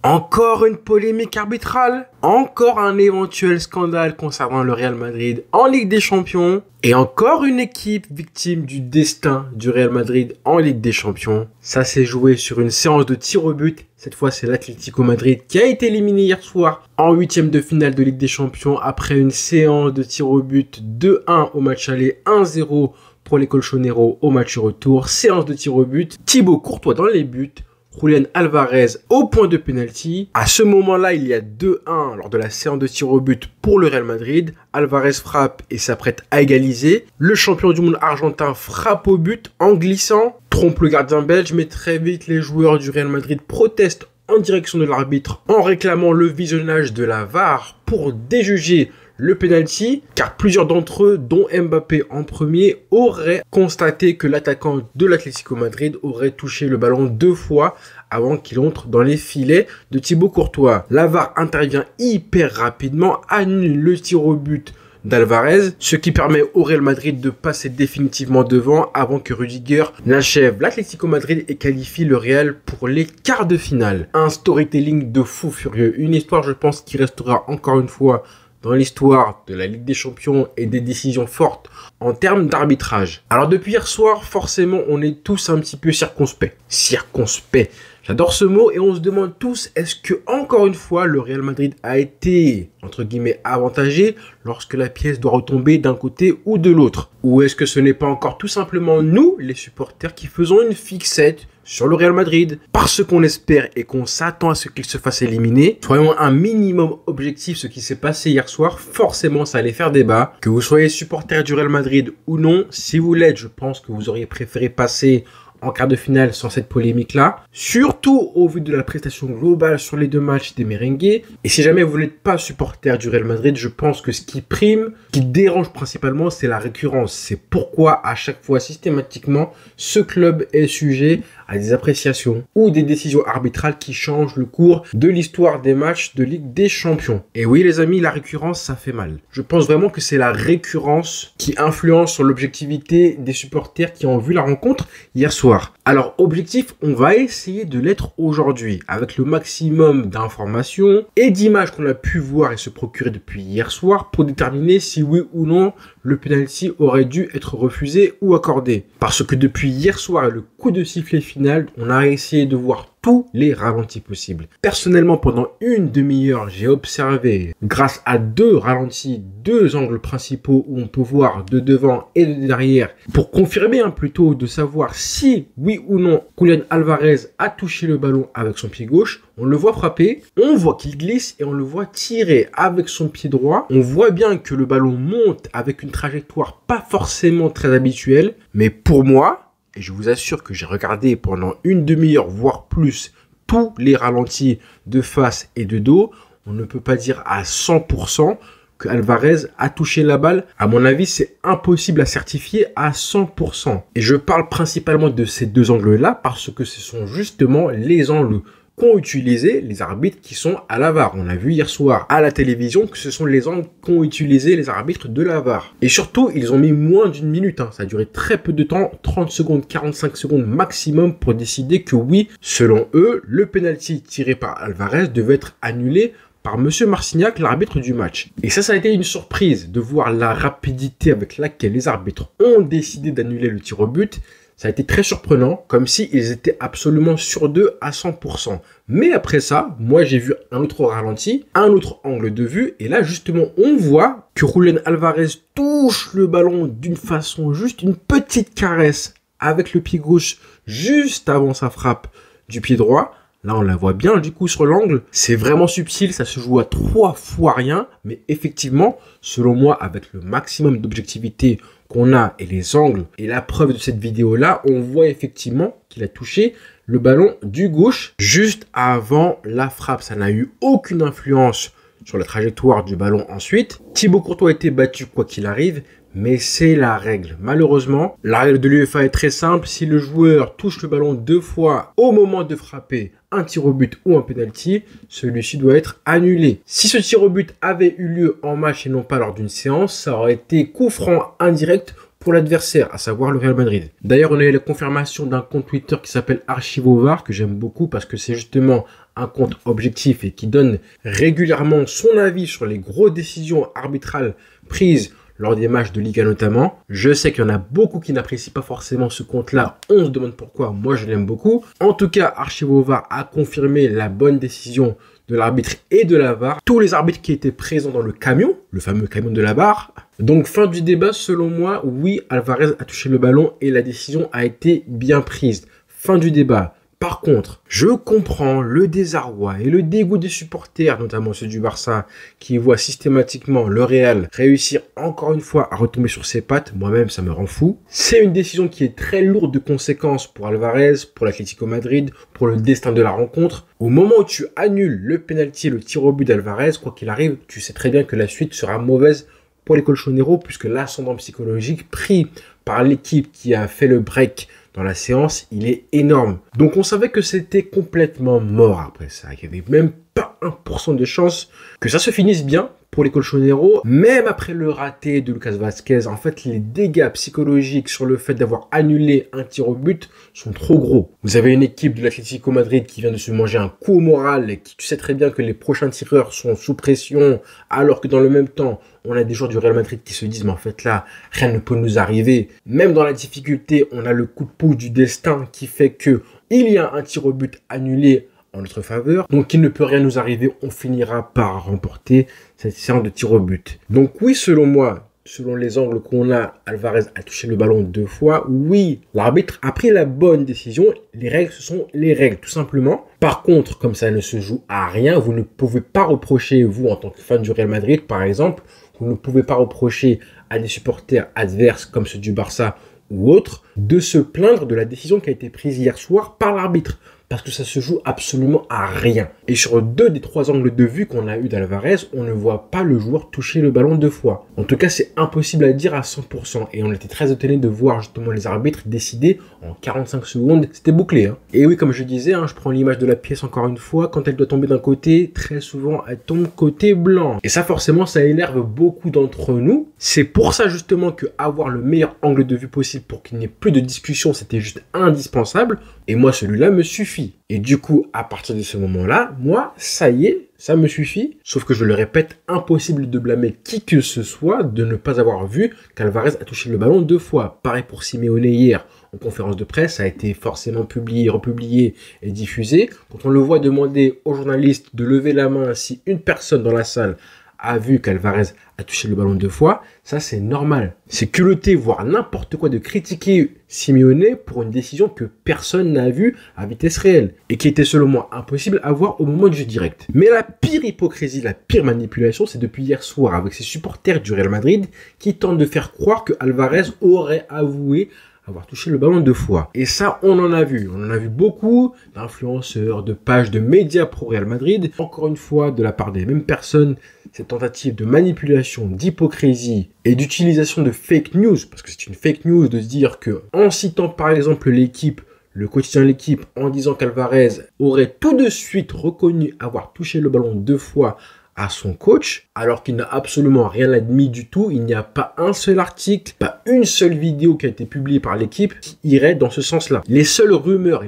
Encore une polémique arbitrale, encore un éventuel scandale concernant le Real Madrid en Ligue des Champions et encore une équipe victime du destin du Real Madrid en Ligue des Champions. Ça s'est joué sur une séance de tir au but. Cette fois, c'est l'Atlético Madrid qui a été éliminé hier soir en huitième de finale de Ligue des Champions après une séance de tir au but 2-1 au match aller, 1-0 pour les Colchoneros au match retour. Séance de tir au but, Thibaut Courtois dans les buts, Julián Álvarez au point de pénalty. À ce moment-là, il y a 2-1 lors de la séance de tir au but pour le Real Madrid. Álvarez frappe et s'apprête à égaliser. Le champion du monde argentin frappe au but en glissant, trompe le gardien belge, mais très vite les joueurs du Real Madrid protestent en direction de l'arbitre en réclamant le visionnage de la VAR pour déjuger le penalty, car plusieurs d'entre eux, dont Mbappé en premier, auraient constaté que l'attaquant de l'Atlético Madrid aurait touché le ballon 2 fois avant qu'il entre dans les filets de Thibaut Courtois. La VAR intervient hyper rapidement, annule le tir au but d'Alvarez, ce qui permet au Real Madrid de passer définitivement devant avant que Rudiger n'achève l'Atlético Madrid et qualifie le Real pour les quarts de finale. Un storytelling de fou furieux, une histoire je pense qui restera encore une fois dans l'histoire de la Ligue des Champions et des décisions fortes en termes d'arbitrage. Alors depuis hier soir, forcément, on est tous un petit peu circonspects. Circonspects. J'adore ce mot et on se demande tous, est-ce que, encore une fois, le Real Madrid a été, entre guillemets, avantagé lorsque la pièce doit retomber d'un côté ou de l'autre? Ou est-ce que ce n'est pas encore tout simplement nous, les supporters, qui faisons une fixette sur le Real Madrid parce qu'on espère et qu'on s'attend à ce qu'il se fasse éliminer? Soyons un minimum objectif, ce qui s'est passé hier soir, forcément ça allait faire débat. Que vous soyez supporter du Real Madrid ou non, si vous l'êtes, je pense que vous auriez préféré passer en quart de finale sans cette polémique-là, surtout au vu de la prestation globale sur les deux matchs des merengues. Et si jamais vous n'êtes pas supporter du Real Madrid, je pense que ce qui prime, ce qui dérange principalement, c'est la récurrence. C'est pourquoi à chaque fois, systématiquement, ce club est sujet à des appréciations ou des décisions arbitrales qui changent le cours de l'histoire des matchs de Ligue des Champions. Et oui les amis, la récurrence, ça fait mal. Je pense vraiment que c'est la récurrence qui influence sur l'objectivité des supporters qui ont vu la rencontre hier soir. Alors objectif, on va essayer de l'être aujourd'hui avec le maximum d'informations et d'images qu'on a pu voir et se procurer depuis hier soir pour déterminer si oui ou non le penalty aurait dû être refusé ou accordé. Parce que depuis hier soir et le coup de sifflet final, on a essayé de voir tous les ralentis possibles. Personnellement, pendant une demi-heure, j'ai observé, grâce à 2 ralentis, 2 angles principaux où on peut voir de devant et de derrière, pour confirmer plutôt de savoir si, oui ou non, Julián Álvarez a touché le ballon avec son pied gauche. On le voit frapper, on voit qu'il glisse et on le voit tirer avec son pied droit. On voit bien que le ballon monte avec une trajectoire pas forcément très habituelle, mais pour moi, et je vous assure que j'ai regardé pendant une demi-heure, voire plus, tous les ralentis de face et de dos, on ne peut pas dire à 100% que Álvarez a touché la balle. À mon avis, c'est impossible à certifier à 100%. Et je parle principalement de ces 2 angles-là parce que ce sont justement les angles qu'ont utilisé les arbitres qui sont à la VAR. On a vu hier soir à la télévision que ce sont les angles qu'ont utilisé les arbitres de la VAR. Et surtout, ils ont mis moins d'une minute. Ça a duré très peu de temps, 30 secondes, 45 secondes maximum pour décider que oui, selon eux, le penalty tiré par Álvarez devait être annulé par Monsieur Marcignac, l'arbitre du match. Et ça a été une surprise de voir la rapidité avec laquelle les arbitres ont décidé d'annuler le tir au but. Ça a été très surprenant, comme s'ils étaient absolument sûrs d'eux à 100%. Mais après ça, moi j'ai vu un autre ralenti, un autre angle de vue, et là justement on voit que Julián Álvarez touche le ballon d'une façon, juste une petite caresse avec le pied gauche juste avant sa frappe du pied droit. Là, on la voit bien, du coup, sur l'angle. C'est vraiment subtil, ça se joue à 3 fois rien. Mais effectivement, selon moi, avec le maximum d'objectivité qu'on a et les angles et la preuve de cette vidéo-là, on voit effectivement qu'il a touché le ballon du gauche juste avant la frappe. Ça n'a eu aucune influence sur la trajectoire du ballon ensuite. Thibaut Courtois a été battu quoi qu'il arrive. Mais c'est la règle. Malheureusement, la règle de l'UEFA est très simple. Si le joueur touche le ballon 2 fois au moment de frapper un tir au but ou un penalty, celui-ci doit être annulé. Si ce tir au but avait eu lieu en match et non pas lors d'une séance, ça aurait été coup franc indirect pour l'adversaire, à savoir le Real Madrid. D'ailleurs, on a eu la confirmation d'un compte Twitter qui s'appelle Archivovar, que j'aime beaucoup parce que c'est justement un compte objectif et qui donne régulièrement son avis sur les grosses décisions arbitrales prises lors des matchs de Liga notamment. Je sais qu'il y en a beaucoup qui n'apprécient pas forcément ce compte-là. On se demande pourquoi. Moi, je l'aime beaucoup. En tout cas, Archivo VAR a confirmé la bonne décision de l'arbitre et de la VAR. Tous les arbitres qui étaient présents dans le camion, le fameux camion de la VAR. Donc, fin du débat, selon moi, oui, Alvarez a touché le ballon et la décision a été bien prise. Fin du débat. Par contre, je comprends le désarroi et le dégoût des supporters, notamment ceux du Barça, qui voient systématiquement le Real réussir encore une fois à retomber sur ses pattes. Moi-même, ça me rend fou. C'est une décision qui est très lourde de conséquences pour Alvarez, pour l'Atlético Madrid, pour le destin de la rencontre. Au moment où tu annules le penalty et le tir au but d'Alvarez, quoi qu'il arrive, tu sais très bien que la suite sera mauvaise pour les colchoneros, puisque l'ascendant psychologique pris par l'équipe qui a fait le break dans la séance, il est énorme. Donc on savait que c'était complètement mort après ça. Il n'y avait même pas 1% de chance que ça se finisse bien pour les colchoneros. Même après le raté de Lucas Vazquez, en fait, les dégâts psychologiques sur le fait d'avoir annulé un tir au but sont trop gros. Vous avez une équipe de l'Atlético Madrid qui vient de se manger un coup au moral et qui, tu sais très bien que les prochains tireurs sont sous pression, alors que dans le même temps, on a des joueurs du Real Madrid qui se disent, mais en fait là, rien ne peut nous arriver. Même dans la difficulté, on a le coup de pouce du destin qui fait que il y a un tir au but annulé en notre faveur. Donc il ne peut rien nous arriver, on finira par remporter cette séance de tir au but. Donc oui, selon moi, selon les angles qu'on a, Alvarez a touché le ballon 2 fois. Oui, l'arbitre a pris la bonne décision. Les règles, ce sont les règles, tout simplement. Par contre, comme ça ne se joue à rien, vous ne pouvez pas reprocher, vous, en tant que fan du Real Madrid, par exemple, vous ne pouvez pas reprocher à des supporters adverses, comme ceux du Barça ou autres, de se plaindre de la décision qui a été prise hier soir par l'arbitre. Parce que ça se joue absolument à rien. Et sur 2 des 3 angles de vue qu'on a eu d'Alvarez, on ne voit pas le joueur toucher le ballon 2 fois. En tout cas, c'est impossible à dire à 100%. Et on était très étonnés de voir justement les arbitres décider en 45 secondes. C'était bouclé. Hein. Et oui, comme je disais, je prends l'image de la pièce encore une fois. Quand elle doit tomber d'un côté, très souvent, elle tombe côté blanc. Et ça, forcément, ça énerve beaucoup d'entre nous. C'est pour ça justement que avoir le meilleur angle de vue possible pour qu'il n'y ait plus de discussion, c'était juste indispensable. Et moi, celui-là me suffit. Et du coup, à partir de ce moment-là, moi, ça y est, ça me suffit. Sauf que je le répète, impossible de blâmer qui que ce soit de ne pas avoir vu qu'Alvarez a touché le ballon 2 fois. Pareil pour Simeone hier, en conférence de presse, ça a été forcément publié, republié et diffusé. Quand on le voit demander aux journalistes de lever la main si une personne dans la salle a vu qu'Alvarez a touché le ballon 2 fois, ça c'est normal. C'est culotté, voire n'importe quoi, de critiquer Simeone pour une décision que personne n'a vue à vitesse réelle et qui était selon moi impossible à voir au moment du jeu direct. Mais la pire hypocrisie, la pire manipulation, c'est depuis hier soir avec ces supporters du Real Madrid qui tentent de faire croire que Alvarez aurait avoué avoir touché le ballon 2 fois. Et ça, on en a vu. On en a vu beaucoup d'influenceurs, de pages, de médias pro Real Madrid. Encore une fois, de la part des mêmes personnes, cette tentative de manipulation, d'hypocrisie et d'utilisation de fake news, parce que c'est une fake news de se dire que, en citant par exemple l'équipe, le quotidien L'équipe, en disant qu'Alvarez aurait tout de suite reconnu avoir touché le ballon 2 fois à son coach, alors qu'il n'a absolument rien admis du tout. Il n'y a pas un seul article, pas une seule vidéo qui a été publiée par l'équipe qui irait dans ce sens-là. Les seules rumeurs,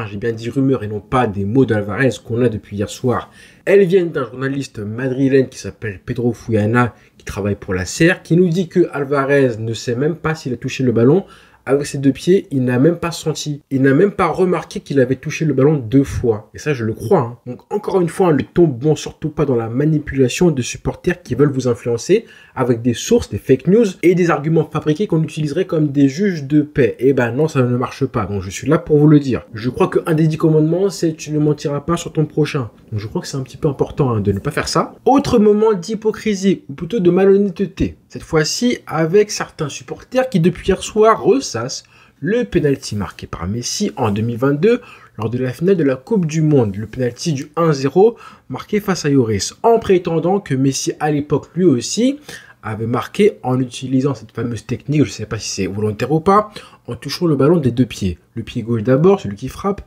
j'ai bien dit rumeurs et non pas des mots d'Alvarez qu'on a depuis hier soir, elles viennent d'un journaliste madrilène qui s'appelle Pedro Fuyana, qui travaille pour la SER, qui nous dit que Alvarez ne sait même pas s'il a touché le ballon. Avec ses 2 pieds, il n'a même pas senti. Il n'a même pas remarqué qu'il avait touché le ballon 2 fois. Et ça, je le crois. Donc, encore une fois, ne tombons surtout pas dans la manipulation de supporters qui veulent vous influencer avec des sources, des fake news et des arguments fabriqués qu'on utiliserait comme des juges de paix. Eh ben non, ça ne marche pas. Donc, je suis là pour vous le dire. Je crois qu'un des 10 commandements, c'est tu ne mentiras pas sur ton prochain. Donc, je crois que c'est un petit peu important de ne pas faire ça. Autre moment d'hypocrisie, ou plutôt de malhonnêteté. Cette fois-ci, avec certains supporters qui, depuis hier soir, ressassent le penalty marqué par Messi en 2022 lors de la finale de la Coupe du Monde. Le penalty du 1-0 marqué face à Lloris, en prétendant que Messi, à l'époque, lui aussi, avait marqué en utilisant cette fameuse technique, je ne sais pas si c'est volontaire ou pas, en touchant le ballon des 2 pieds. Le pied gauche d'abord, celui qui frappe,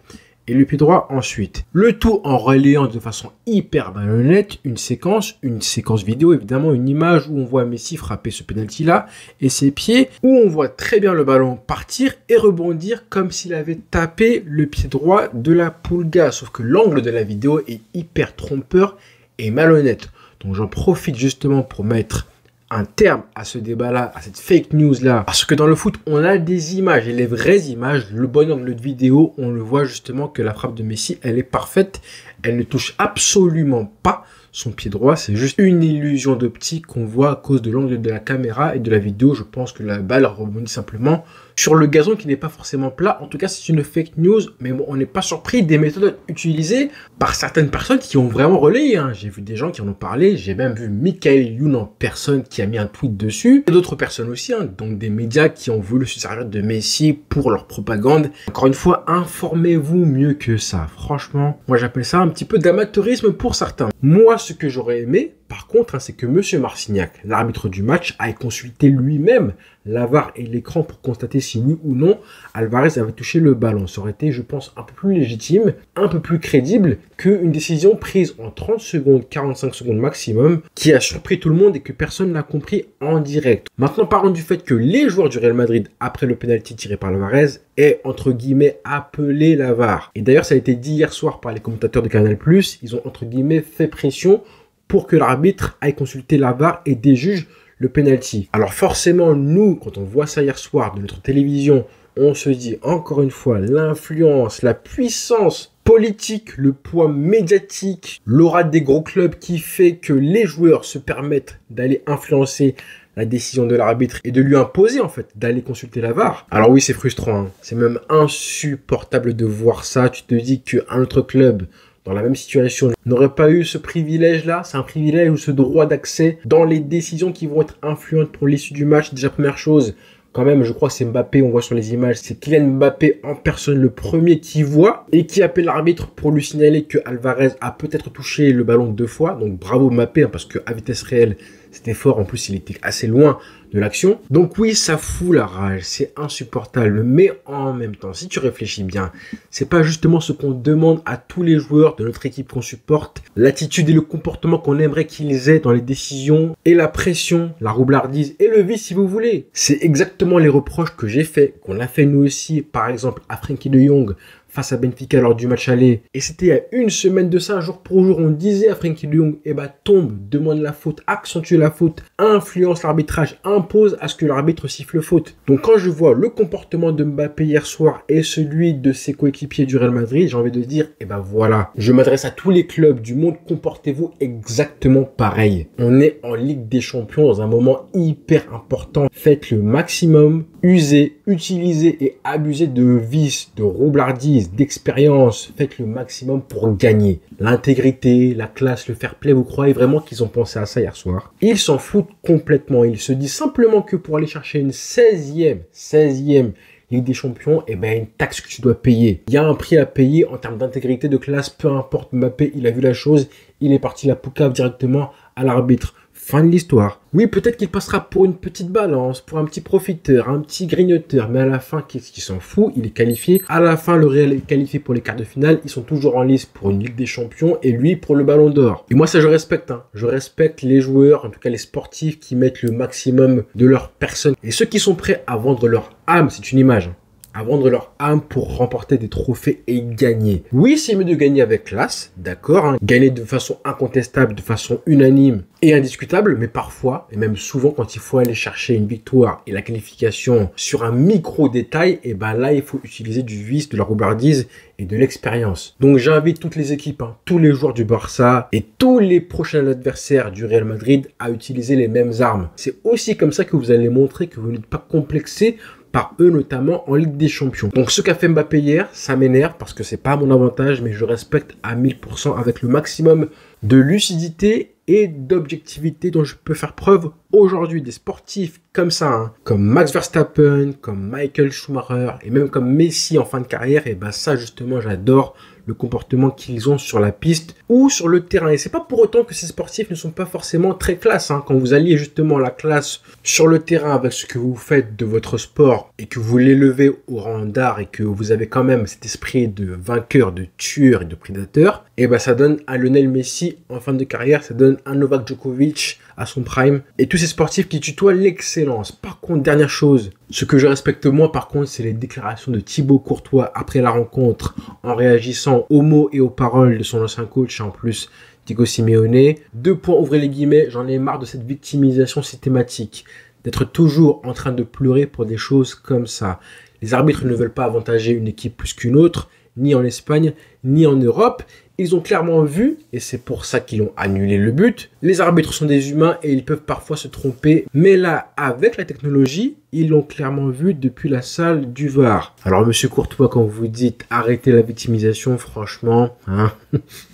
et le pied droit ensuite. Le tout en relayant de façon hyper malhonnête une séquence vidéo évidemment, une image où on voit Messi frapper ce penalty là et ses pieds, où on voit très bien le ballon partir et rebondir comme s'il avait tapé le pied droit de la Pulga. Sauf que l'angle de la vidéo est hyper trompeur et malhonnête. Donc j'en profite justement pour mettre un terme à ce débat-là, à cette fake news-là. Parce que dans le foot, on a des images et les vraies images, le bon angle de vidéo, on le voit justement que la frappe de Messi, elle est parfaite. Elle ne touche absolument pas son pied droit. C'est juste une illusion d'optique qu'on voit à cause de l'angle de la caméra et de la vidéo. Je pense que la balle rebondit simplement sur le gazon qui n'est pas forcément plat. En tout cas, c'est une fake news, mais bon, on n'est pas surpris des méthodes utilisées par certaines personnes qui ont vraiment relayé. J'ai vu des gens qui en ont parlé. J'ai même vu Michael Youn en personne qui a mis un tweet dessus. Et d'autres personnes aussi, donc des médias qui ont voulu se servir de Messi pour leur propagande. Encore une fois, informez-vous mieux que ça. Franchement, moi j'appelle ça un petit peu d'amateurisme pour certains. Moi, ce que j'aurais aimé, par contre, c'est que Monsieur Marcignac, l'arbitre du match, aille consulter lui-même la VAR et l'écran pour constater si oui ou non Alvarez avait touché le ballon. Ça aurait été, je pense, un peu plus légitime, un peu plus crédible qu'une décision prise en 30 secondes, 45 secondes maximum, qui a surpris tout le monde et que personne n'a compris en direct. Maintenant, parlons du fait que les joueurs du Real Madrid, après le penalty tiré par Alvarez, aient, entre guillemets, appelé la VAR. Et d'ailleurs, ça a été dit hier soir par les commentateurs de Canal+, ils ont, entre guillemets, fait pression pour que l'arbitre aille consulter la VAR et déjuge le penalty. Alors forcément, nous, quand on voit ça hier soir de notre télévision, on se dit encore une fois l'influence, la puissance politique, le poids médiatique, l'aura des gros clubs qui fait que les joueurs se permettent d'aller influencer la décision de l'arbitre et de lui imposer en fait d'aller consulter la VAR. Alors oui, c'est frustrant, c'est même insupportable de voir ça. Tu te dis qu'un autre club dans la même situation n'aurait pas eu ce privilège-là. C'est un privilège ou ce droit d'accès dans les décisions qui vont être influentes pour l'issue du match. Déjà, première chose, quand même, je crois que c'est Mbappé, on voit sur les images, c'est Kylian Mbappé en personne le premier qui voit et qui appelle l'arbitre pour lui signaler que Alvarez a peut-être touché le ballon 2 fois. Donc bravo Mbappé, parce que à vitesse réelle, c'était fort. En plus, il était assez loin de l'action. Donc oui, ça fout la rage, c'est insupportable. Mais en même temps, si tu réfléchis bien, c'est pas justement ce qu'on demande à tous les joueurs de notre équipe qu'on supporte, l'attitude et le comportement qu'on aimerait qu'ils aient dans les décisions et la pression, la roublardise et le vice si vous voulez. C'est exactement les reproches que j'ai fait, qu'on a fait nous aussi, par exemple à Frenkie de Jong face à Benfica lors du match aller. Et c'était il y a une semaine de ça, jour pour jour, on disait à Frenkie de Jong, tombe, demande la faute, accentue la faute, influence l'arbitrage, impose à ce que l'arbitre siffle faute. Donc quand je vois le comportement de Mbappé hier soir et celui de ses coéquipiers du Real Madrid, j'ai envie de dire, voilà, je m'adresse à tous les clubs du monde, comportez-vous exactement pareil. On est en Ligue des Champions dans un moment hyper important. Faites le maximum, usez, utilisez et abusez de vices, de roublardise, d'expérience. Faites le maximum pour gagner. L'intégrité, la classe, le fair play, vous croyez vraiment qu'ils ont pensé à ça hier soir? Ils s'en foutent complètement. Ils se disent simplement que pour aller chercher une 16e Ligue des Champions, une taxe que tu dois payer. Il y a un prix à payer en termes d'intégrité, de classe, peu importe. Mbappé, il a vu la chose, il est parti la poucave directement à l'arbitre. Fin de l'histoire. Oui, peut-être qu'il passera pour une petite balance, pour un petit profiteur, un petit grignoteur, mais à la fin, qu'est-ce qu'il s'en fout? Il est qualifié. À la fin, le Real est qualifié pour les quarts de finale. Ils sont toujours en lice pour une Ligue des Champions et lui pour le Ballon d'Or. Et moi, ça, je respecte. Je respecte les joueurs, en tout cas les sportifs qui mettent le maximum de leur personne. Et ceux qui sont prêts à vendre leur âme, c'est une image, à vendre leur âme pour remporter des trophées et gagner. Oui, c'est mieux de gagner avec classe, d'accord, gagner de façon incontestable, de façon unanime et indiscutable, mais parfois, et même souvent, quand il faut aller chercher une victoire et la qualification sur un micro-détail, là, il faut utiliser du vice, de la roublardise et de l'expérience. Donc, j'invite toutes les équipes, tous les joueurs du Barça et tous les prochains adversaires du Real Madrid à utiliser les mêmes armes. C'est aussi comme ça que vous allez montrer que vous n'êtes pas complexé par eux, notamment en Ligue des Champions. Donc ce qu'a fait Mbappé hier, ça m'énerve parce que c'est pas à mon avantage, mais je respecte à 1000% avec le maximum de lucidité et d'objectivité dont je peux faire preuve aujourd'hui. Des sportifs comme ça, comme Max Verstappen, comme Michael Schumacher et même comme Messi en fin de carrière, ça justement j'adore le comportement qu'ils ont sur la piste ou sur le terrain. Et c'est pas pour autant que ces sportifs ne sont pas forcément très classe. Quand vous alliez justement la classe sur le terrain avec ce que vous faites de votre sport et que vous l'élevez au rang d'art et que vous avez quand même cet esprit de vainqueur, de tueur et de prédateur, et ben ça donne un Lionel Messi en fin de carrière, ça donne un Novak Djokovic à son prime et tous ces sportifs qui tutoient l'excellence. Par contre, dernière chose, ce que je respecte moins par contre, c'est les déclarations de Thibaut Courtois après la rencontre en réagissant aux mots et aux paroles de son ancien coach, en plus Diego Simeone. 2 points, ouvrez les guillemets, j'en ai marre de cette victimisation systématique, d'être toujours en train de pleurer pour des choses comme ça. Les arbitres ne veulent pas avantager une équipe plus qu'une autre, ni en Espagne, ni en Europe. Ils ont clairement vu, et c'est pour ça qu'ils ont annulé le but, les arbitres sont des humains et ils peuvent parfois se tromper. Mais là, avec la technologie, ils l'ont clairement vu depuis la salle du VAR. Alors, monsieur Courtois, quand vous dites arrêtez la victimisation, franchement,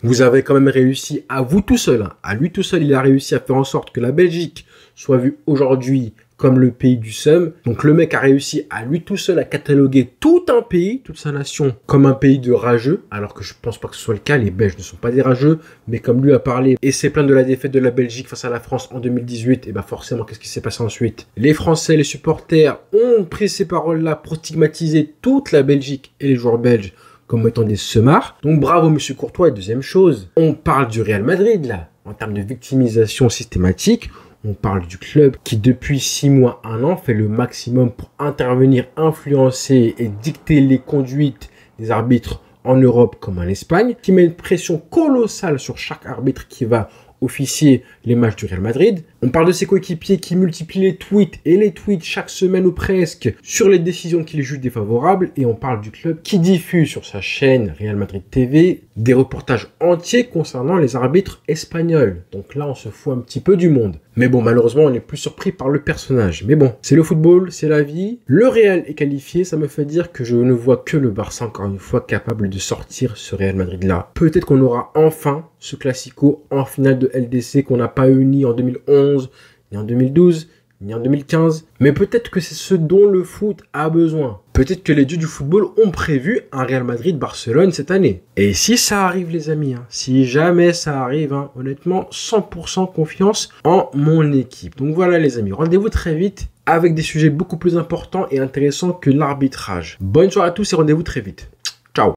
vous avez quand même réussi à vous tout seul. À lui tout seul, il a réussi à faire en sorte que la Belgique soit vue aujourd'hui comme le pays du seum. Donc le mec a réussi à lui tout seul à cataloguer tout un pays, toute sa nation, comme un pays de rageux, alors que je pense pas que ce soit le cas. Les Belges ne sont pas des rageux, mais comme lui a parlé et s'est plaint de la défaite de la Belgique face à la France en 2018, et ben forcément, qu'est-ce qui s'est passé ensuite? Les Français, les supporters ont pris ces paroles-là pour stigmatiser toute la Belgique et les joueurs belges comme étant des semards. Donc bravo monsieur Courtois. Et deuxième chose, on parle du Real Madrid là, en termes de victimisation systématique. On parle du club qui, depuis 6 mois, 1 an, fait le maximum pour intervenir, influencer et dicter les conduites des arbitres en Europe comme en Espagne, qui met une pression colossale sur chaque arbitre qui va officier les matchs du Real Madrid. On parle de ses coéquipiers qui multiplient les tweets et les tweets chaque semaine ou presque sur les décisions qu'il juge défavorables. Et on parle du club qui diffuse sur sa chaîne Real Madrid TV des reportages entiers concernant les arbitres espagnols. Donc là, on se fout un petit peu du monde. Mais bon, malheureusement, on est plus surpris par le personnage. Mais bon, c'est le football, c'est la vie. Le Real est qualifié, ça me fait dire que je ne vois que le Barça, encore une fois, capable de sortir ce Real Madrid-là. Peut-être qu'on aura enfin ce classico en finale de LDC qu'on n'a pas eu ni en 2011, ni en 2012, ni en 2015. Mais peut-être que c'est ce dont le foot a besoin. Peut-être que les dieux du football ont prévu un Real Madrid-Barcelone cette année. Et si ça arrive les amis, si jamais ça arrive, honnêtement, 100% confiance en mon équipe. Donc voilà les amis, rendez-vous très vite avec des sujets beaucoup plus importants et intéressants que l'arbitrage. Bonne soirée à tous et rendez-vous très vite.